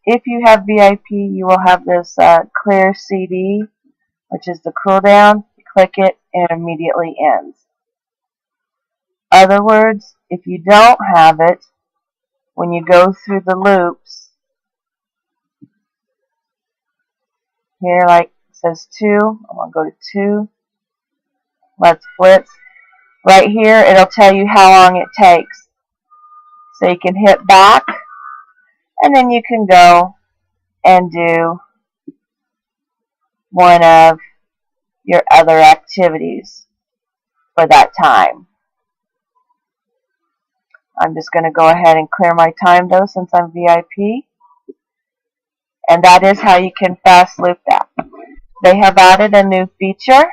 if you have VIP, you will have this clear CD, which is the cooldown. You click it, and it immediately ends. Other words, if you don't have it, when you go through the loops, here, like it says 2, I'm going to go to 2. Let's blitz. Right here, it'll tell you how long it takes. So you can hit back, and then you can go and do one of your other activities for that time. I'm just going to go ahead and clear my time though since I'm VIP. And that is how you can fast loop that. They have added a new feature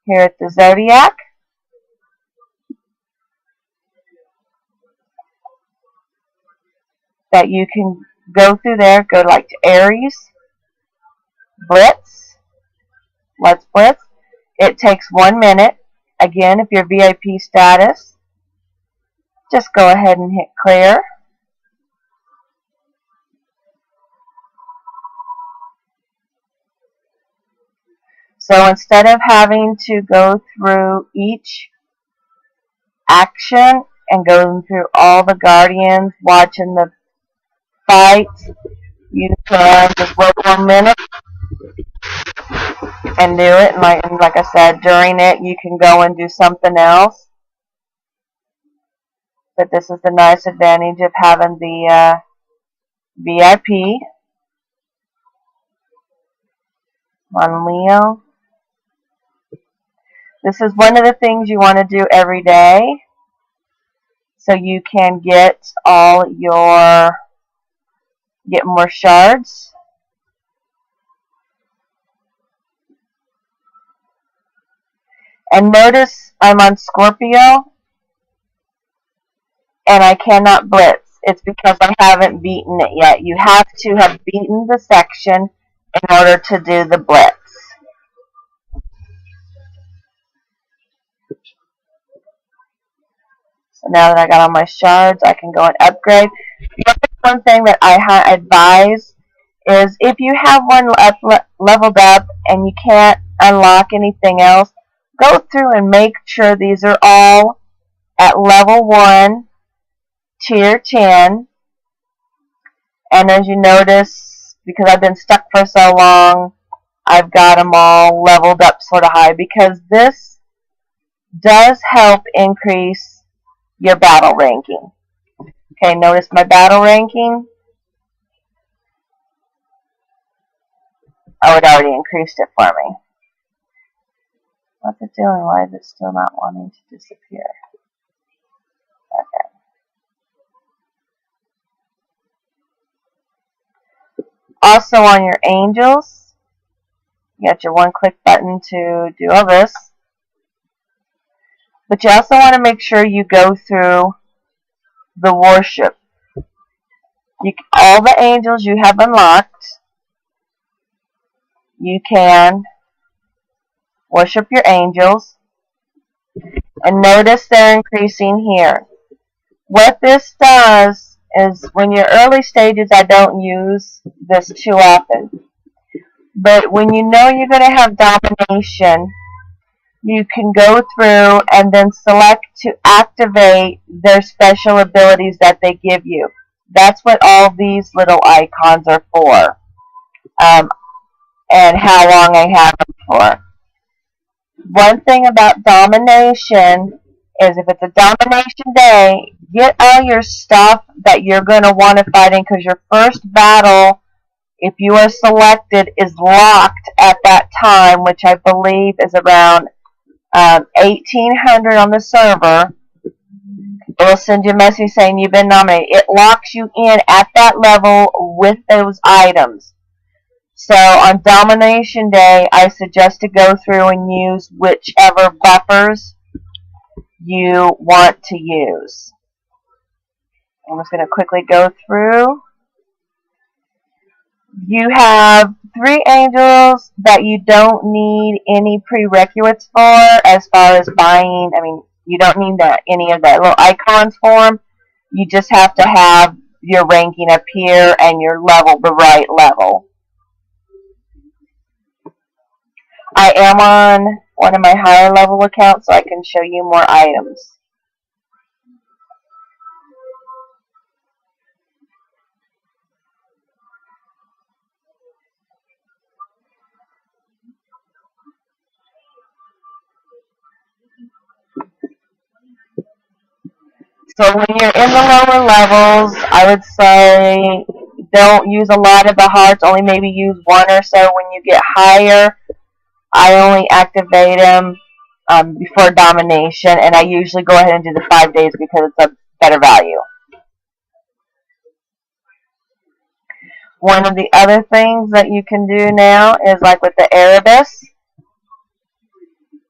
here at the Zodiac. That you can go through there, go like to Aries, Blitz, let's blitz. It takes 1 minute. Again, if you're VIP status, just go ahead and hit clear. So instead of having to go through each action and going through all the Guardians, watching the fights, you can just wait 1 minute and do it. And like I said, during it, you can go and do something else. But this is the nice advantage of having the VIP on Leo. This is one of the things you want to do every day, so you can get more shards. And notice I'm on Scorpio and I cannot blitz. It's because I haven't beaten it yet. You have to have beaten the section in order to do the blitz. So now that I got all my shards, I can go and upgrade. One thing that I advise is if you have one leveled up and you can't unlock anything else, go through and make sure these are all at level 1, tier 10. And as you notice, because I've been stuck for so long, I've got them all leveled up sort of high, because this does help increase your battle ranking. Okay, notice my battle ranking. Oh, it already increased it for me. What's it doing? Why is it still not wanting to disappear? Okay. Also on your angels, you got your one-click button to do all this. But you also want to make sure you go through the worship. All the angels you have unlocked, you can worship your angels. And notice they're increasing here. What this does is, when you're early stages, I don't use this too often. But when you know you're going to have domination, you can go through and then select to activate their special abilities that they give you. That's what all these little icons are for, and how long I have them for. One thing about domination is, if it's a domination day, get all your stuff that you're going to want to fight in, because your first battle, if you are selected, is locked at that time, which I believe is around 1800 on the server. It will send you a message saying you've been nominated. It locks you in at that level with those items. So on Domination Day, I suggest to go through and use whichever buffers you want to use. I'm just going to quickly go through. You have 3 angels that you don't need any prerequisites for, as far as buying. I mean, you don't need any of that little icons for them. You just have to have your ranking up here and your level the right level. I am on one of my higher level accounts, so I can show you more items. So when you're in the lower levels, I would say don't use a lot of the hearts, only maybe use one or so. When you get higher, I only activate them before domination, and I usually go ahead and do the 5 days because it's a better value. One of the other things that you can do now is like with the Erebus,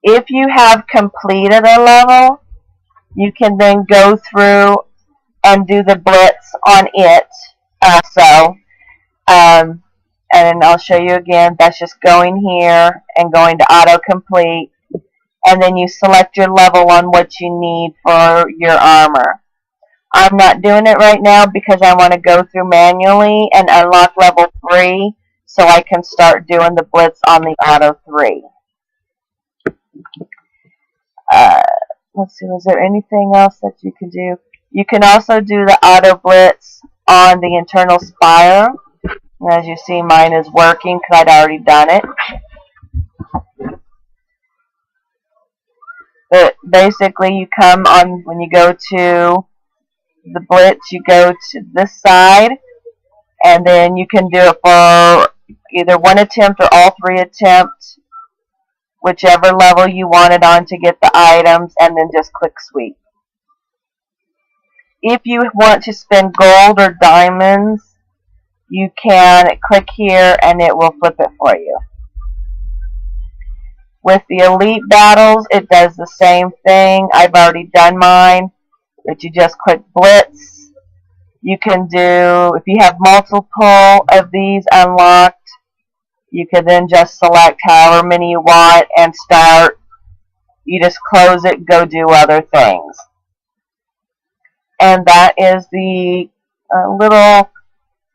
if you have completed a level, you can then go through and do the blitz on it also. And I'll show you again. That's just going here and going to autocomplete, and then you select your level on what you need for your armor. I'm not doing it right now because I want to go through manually and unlock level 3 so I can start doing the blitz on the auto 3. Let's see, was there anything else that you can do? You can also do the auto blitz on the internal spire. And as you see, mine is working because I'd already done it. But basically, you come on, when you go to the blitz, you go to this side, and then you can do it for either one attempt or all 3 attempts, whichever level you want it on to get the items, and then just click sweep. If you want to spend gold or diamonds, you can click here and it will flip it for you. With the elite battles, it does the same thing. I've already done mine, but you just click blitz. You can do, if you have multiple of these unlocked, you can then just select however many you want and start. You just close it, go do other things. And that is the little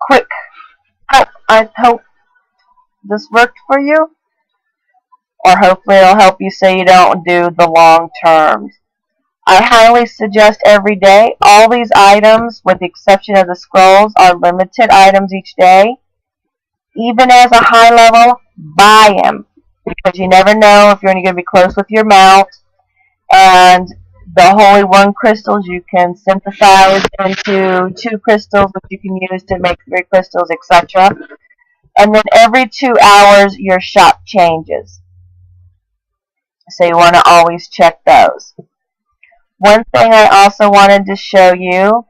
quick help. I hope this worked for you. Or hopefully it'll help you so you don't do the long terms. I highly suggest every day. All these items, with the exception of the scrolls, are limited items each day. Even as a high level, buy them. Because you never know if you're only going to be close with your mount. And the Holy One crystals you can synthesize into 2 crystals, which you can use to make 3 crystals, etc. And then every 2 hours, your shop changes. So you want to always check those. One thing I also wanted to show you,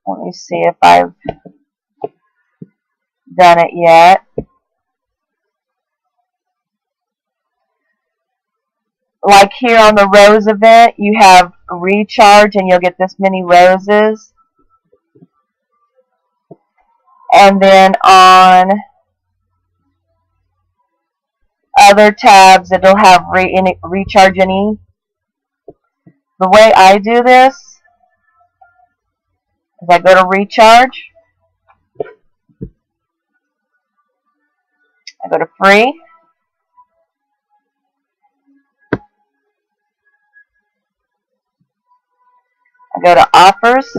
let me see if I've done it yet. Like here on the rose event, you have recharge and you'll get this many roses. And then on other tabs, it'll have recharge any. The way I do this is I go to recharge, I go to free, I go to offers,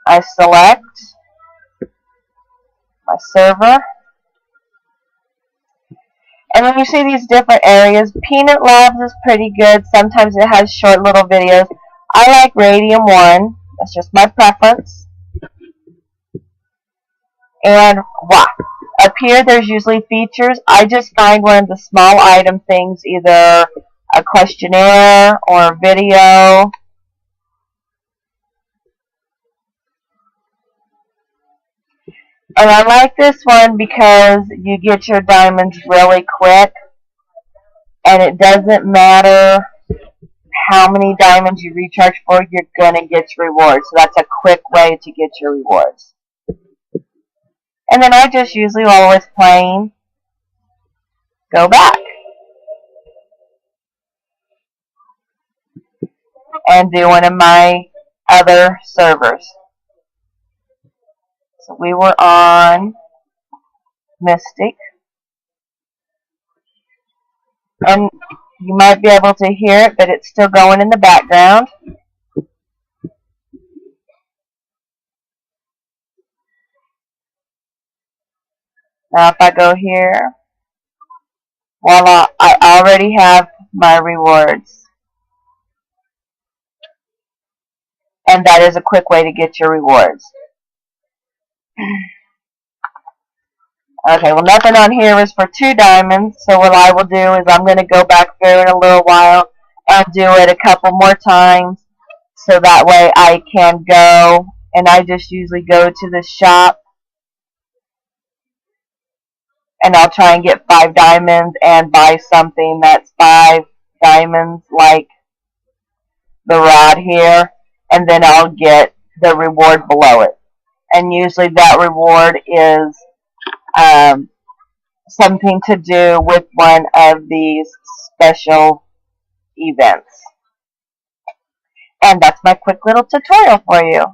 I select my server, and then you see these different areas. Peanut Labs is pretty good. Sometimes it has short little videos. I like Radium 1. That's just my preference. And wow. Up here there's usually features. I just find one of the small item things, either a questionnaire or a video. And I like this one because you get your diamonds really quick, and it doesn't matter how many diamonds you recharge for, you're going to get your rewards. So that's a quick way to get your rewards. And then I just usually, while I was playing, go back. and do one of my other servers. So we were on Mystic. And you might be able to hear it, but it's still going in the background. Now if I go here, voila, I already have my rewards. And that is a quick way to get your rewards. Okay, well nothing on here is for 2 diamonds, so what I will do is I'm going to go back through in a little while and do it a couple more times, so that way I can go, and I just usually go to the shop, and I'll try and get 5 diamonds and buy something that's 5 diamonds, like the rod here, and then I'll get the reward below it. And usually that reward is something to do with one of these special events. And that's my quick little tutorial for you.